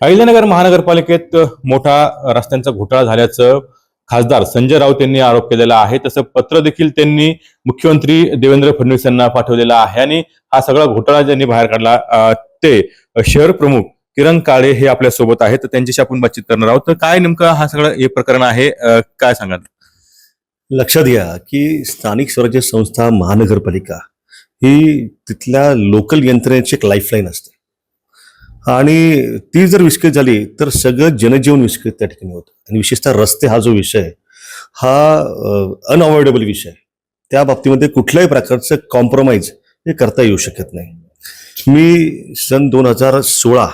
अहिल्यानगर महानगरपालिकेत मोठा रस्त्यांचा घोटाळा झाल्याचं खासदार संजय राऊत यांनी आरोप केलेला आहे. तसं पत्र देखील त्यांनी मुख्यमंत्री देवेंद्र फडणवीस यांना पाठवलेलं आहे आणि हा सगळा घोटाळा ज्यांनी बाहेर काढला ते शहर प्रमुख किरण काळे हे आपल्या सोबत आहेत. तर त्यांच्याशी आपण बातचीत करणार आहोत. तर काय नेमकं हा सगळं हे प्रकरण आहे, काय सांगाल? लक्षात घ्या की स्थानिक स्वराज्य संस्था महानगरपालिका ही तिथल्या लोकल यंत्रणेची एक लाईफलाईन असते आणि ती जर विस्कळीत झाली तर सगळं जनजीवन विस्कळीत त्या ठिकाणी होतं. आणि विशेषतः रस्ते हा जो विषय हा अनअवॉइडेबल विषय आहे. त्या बाबतीमध्ये कुठल्याही प्रकारचं कॉम्प्रोमाइज हे करता येऊ शकत नाही. मी सन 2016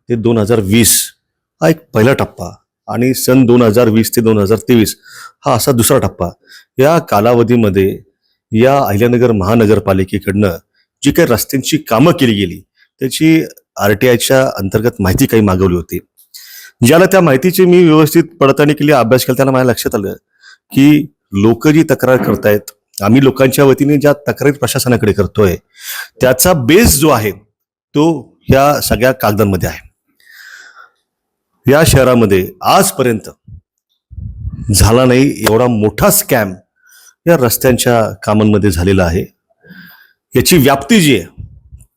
ते 2020 हा एक पहिला टप्पा आणि सन 2020 ते 2023 हा असा दुसरा टप्पा, या कालावधीमध्ये या अहिल्यानगर महानगरपालिकेकडनं जी काही रस्त्यांची कामं केली गेली त्याची RTIच्या अंतर्गत माहिती काही मागवली होती. ज्याला त्या माहितीची मी व्यवस्थित पडताळणी केली, अभ्यास केला, त्याला माझ्या लक्षात आलं की लोक जी तक्रार करतायत, आम्ही लोकांच्या वतीने ज्या तक्रारी प्रशासनाकडे करतोय त्याचा बेस जो आहे तो ह्या सगळ्या कागदांमध्ये आहे. या शहरामध्ये आजपर्यंत झाला नाही एवढा मोठा स्कॅम या रस्त्यांच्या कामांमध्ये झालेला आहे. याची व्याप्ती जी आहे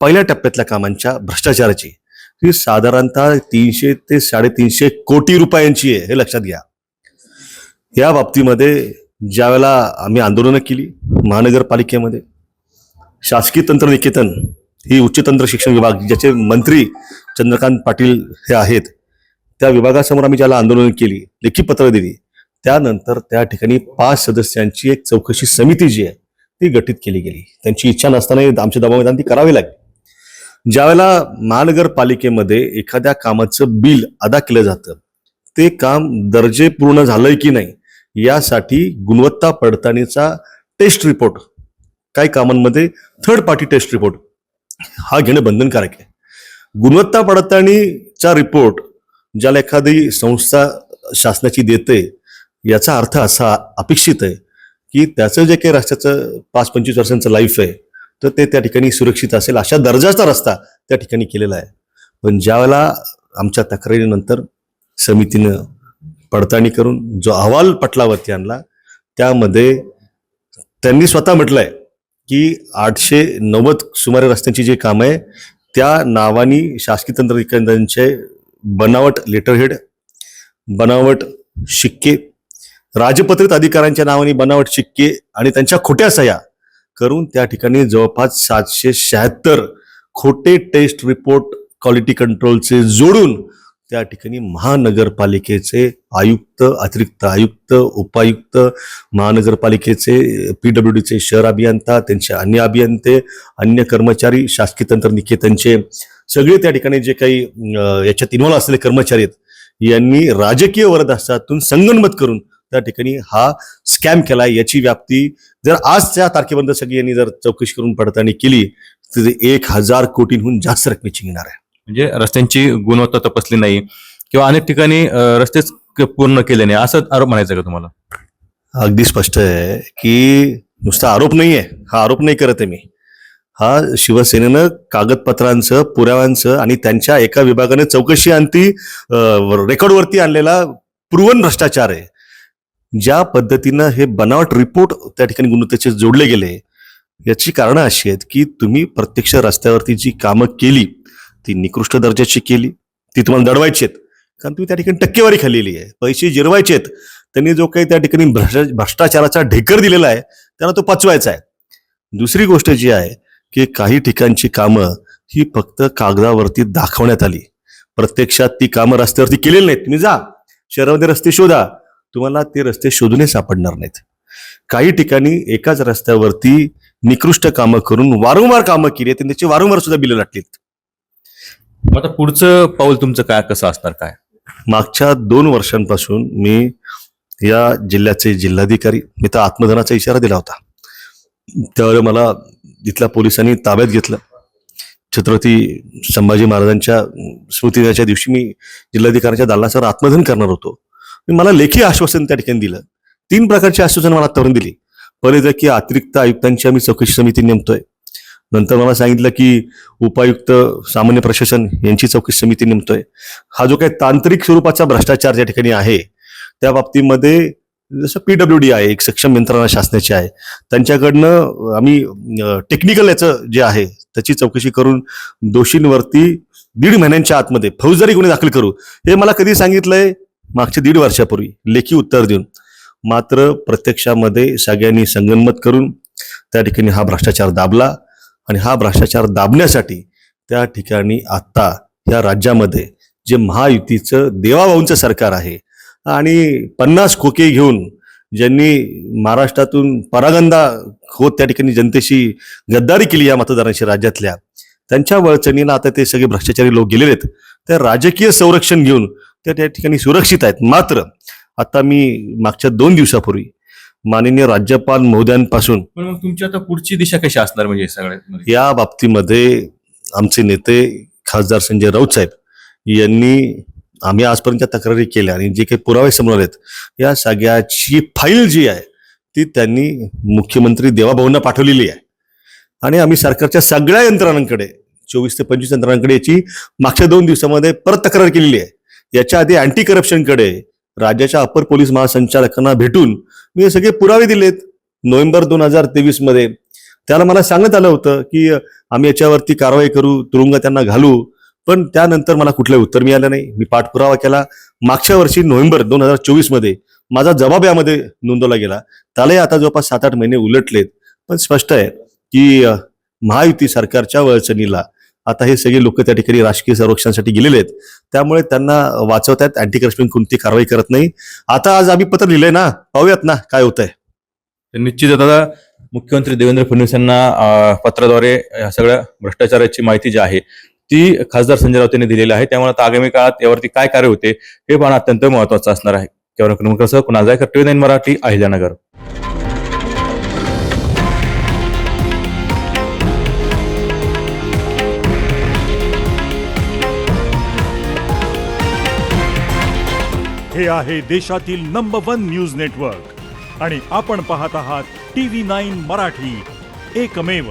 पहिल्या टप्प्यातल्या कामांच्या भ्रष्टाचाराची ही साधारणतः 300 ते 350 कोटी रुपयांची आहे, हे लक्षात घ्या. या बाबतीमध्ये ज्यावेळेला आम्ही आंदोलनं केली महानगरपालिकेमध्ये, शासकीय तंत्रनिकेतन ही उच्च तंत्र शिक्षण विभाग ज्याचे मंत्री चंद्रकांत पाटील हे आहेत, त्या विभागासमोर आम्ही ज्याला आंदोलन केली, लेखी पत्र दिली, त्यानंतर त्या ठिकाणी 5 सदस्यांची एक चौकशी समिती जी आहे ती गठीत केली गेली. त्यांची इच्छा नसताना आमच्या दबावात ती करावी लागली. ज्यावेळेला महानगरपालिकेमध्ये एखाद्या कामाचं बिल अदा केलं जातं, ते काम दर्जेपूर्ण झालंय की नाही यासाठी गुणवत्ता पडताळणीचा टेस्ट रिपोर्ट, काही कामांमध्ये थर्ड पार्टी टेस्ट रिपोर्ट हा घेणं बंधनकारक आहे. गुणवत्ता पडताळणीचा रिपोर्ट ज्याला एखादी संस्था शासनाची देते याचा अर्थ असा अपेक्षित आहे की त्याचं जे काही रस्त्याचं 5-25 वर्षांचं लाईफ आहे तर ते त्या ठिकाणी सुरक्षित असेल अशा दर्जाचा रस्ता त्या ठिकाणी केलेला आहे. पण ज्यावेळेला आमच्या तक्रारीनंतर समितीनं पडताळणी करून जो अहवाल पटलावरती आणला त्यामध्ये त्यांनी स्वतः म्हटलंय की 890 सुमारे रस्त्यांची जी कामं आहे त्या नावानी शासकीय तंत्रनिकेतनचे बनावट लेटरहेड, बनावट शिक्के, राजपत्रित अधिकाऱ्यांच्या नावाने बनावट शिक्के आणि त्यांच्या खोट्या सह्या करून त्या ठिकाणी जवळपास 776 खोटे टेस्ट रिपोर्ट क्वालिटी कंट्रोलचे जोडून त्या ठिकाणी महानगरपालिकेचे आयुक्त, अतिरिक्त आयुक्त, उपायुक्त, महानगरपालिकेचे PWDचे शहर अभियंता, त्यांचे अन्य अभियंते, अन्य कर्मचारी, शासकीय तंत्रनिकेतनचे सगळे त्या ठिकाणी जे काही याच्यात इन्व्हॉल्व असलेले कर्मचारी आहेत यांनी राजकीय वरदहस्तातून संगनमत करून त्या ठिकाणी हा स्कॅम केलाय. याची व्याप्ती जर आजच्या तारखेपर्यंत सगळी यांनी जर चौकशी करून पडताळणी केली तर 1000 कोटींहून जास्त रकमेची येणार आहे. म्हणजे रस्त्यांची गुणवत्ता तपासली नाही किंवा अनेक ठिकाणी रस्तेच पूर्ण केले नाही असं आरोप म्हणायचा का तुम्हाला? अगदी स्पष्ट आहे की नुसता आरोप नाही आहे, हा आरोप नाही करत आहे मी, हा शिवसेनेनं कागदपत्रांचं, पुराव्यांचं आणि त्यांच्या एका विभागाने चौकशी आणती रेकॉर्डवरती आणलेला प्रूव्हन भ्रष्टाचार आहे. ज्या पद्धतीनं हे बनावट रिपोर्ट त्या ठिकाणी गुणवत्तेचे जोडले गेले याची कारणं अशी आहेत की तुम्ही प्रत्यक्ष रस्त्यावरती जी कामं केली ती निकृष्ट दर्जाची केली, ती तुम्हाला दडवायची आहेत कारण तुम्ही त्या ठिकाणी टक्केवारी खाल्लेली आहे, पैसे जिरवायचे आहेत. त्यांनी जो काही त्या ठिकाणी भ्रष्टाचाराचा ढेकर दिलेला आहे त्यांना तो पचवायचा आहे. दुसरी गोष्ट जी आहे की काही ठिकाणची कामं ही फक्त कागदावरती दाखवण्यात आली, प्रत्यक्षात ती कामं रस्त्यावरती केलेली नाहीत. तुम्ही जा शहरामध्ये रस्ते शोधा, तुम्हाला ते रस्ते शोधून सापडणार नाहीत. काही ठिकाणी एकाच रस्त्यावरती निकृष्ट कामं करून वारंवार कामं केली आहेत, त्याची वारंवार सुद्धा बिलं लाटलीत. आता पुढचं पाऊल तुमचं काय, कसं असणार काय? मागच्या 2 वर्षांपासून मी या जिल्ह्याचे जिल्हाधिकारी, मी तर आत्मदनाचा इशारा दिला होता, त्यावेळेला मला इथल्या पोलिसांनी ताब्यात घेतलं. छत्रपती संभाजी महाराजांच्या स्मृतिदिनाच्या दिवशी मी जिल्हाधिकाऱ्यांच्या दालनासमोर आत्मदहन करणार होतो. मला लेखी आश्वासन त्या ठिकाणी दिलं. 3 प्रकारची आश्वासन मला आतापर्यंत दिली. पहिले तर की अतिरिक्त आयुक्तांची आम्ही चौकशी समिती नेमतोय, नंतर मला सांगितलं की उपायुक्त सामान्य प्रशासन यांची चौकशी समिती नेमतोय. हा जो काही तांत्रिक स्वरूपाचा भ्रष्टाचार त्या ठिकाणी आहे त्या बाबतीमध्ये जसं PWD आहे, एक सक्षम यंत्रणा शासनाची आहे, त्यांच्याकडनं आम्ही टेक्निकल याचं जे आहे त्याची चौकशी करून दोषींवरती 1.5 महिन्यांच्या आतमध्ये फौजदारी गुन्हे दाखल करू, हे मला कधी सांगितलंय? मागच्या 1.5 वर्षापूर्वी लेखी उत्तर देऊन. मात्र प्रत्यक्षामध्ये सगळ्यांनी संगनमत करून त्या ठिकाणी हा भ्रष्टाचार दाबला आणि हा भ्रष्टाचार दाबण्यासाठी त्या ठिकाणी आता या राज्यामध्ये जे महायुतीचं देवाभाऊंचं सरकार आहे आणि 50 खोके घेऊन ज्यांनी महाराष्ट्रातून परागंदा होत त्या ठिकाणी जनतेशी गद्दारी केली या मतदारांशी राज्यातल्या, त्यांच्या वळचणीला आता ते सगळे भ्रष्टाचारी लोक गेलेले आहेत. ते राजकीय संरक्षण घेऊन त्या ठिकाणी सुरक्षित आहेत. मात्र आता मी मागच्या 2 दिवसापूर्वी माननीय राज्यपाल महोदयांपासून पण मग तुमची आता पुढची दिशा कशी असणार म्हणजे सगळ्यात? या बाबतीमध्ये आमचे नेते खासदार संजय राऊत साहेब यांनी आम्ही आजपर्यंत तक्रारी केल्या आणि जे काही पुरावे समोर आहेत या सगळ्याची फाईल जी आहे ती त्यांनी मुख्यमंत्री देवाभाऊंना पाठवलेली आहे. आणि आम्ही सरकारच्या सगळ्या यंत्रणांकडे 24 ते 25 यंत्रणांकडे याची मागच्या 2 दिवसामध्ये परत तक्रार केलेली आहे. याच्या आधी अँटी करप्शनकडे राज्याच्या अपर पोलीस महासंचालकांना भेटून मी हे सगळे पुरावे दिलेत. नोव्हेंबर 2023 मध्ये त्याला मला सांगण्यात आलं होतं की आम्ही याच्यावरती कारवाई करू, तुरुंगात त्यांना घालू, पण त्यानंतर मला कुठलंही उत्तर मिळालं नाही. मी पाठपुरावा केला. मागच्या वर्षी नोव्हेंबर 2024 मध्ये माझा जबाब यामध्ये नोंदवला गेला. त्यालाही आता जवळपास 7-8 महिने उलटलेत. पण स्पष्ट आहे की महायुती सरकारच्या वळचणीला आता हे सगळे लोक त्या ठिकाणी राजकीय संरक्षणासाठी गेलेले आहेत. त्यामुळे त्यांना वाचवतायत. अँटी करप्शन कोणती कारवाई करत नाही. आता आज आम्ही पत्र लिहिलंय ना, पाहूयात ना काय होतंय. निश्चित आता मुख्यमंत्री देवेंद्र फडणवीस यांना पत्राद्वारे या सगळ्या भ्रष्टाचाराची माहिती जी आहे ती खासदार संजय राऊत यांनी दिलेली आहे. त्यामुळे आता आगामी काळात यावरती काय कार्य होते हे पाहणं अत्यंत महत्वाचं असणार आहे. केवळ कुणाल जायकर, TV9 मराठी, अहिल्यानगर. हे आहे देशातील नंबर 1 न्यूज नेटवर्क आणि आपण पाहत आहात TV9 मराठी, एकमेव.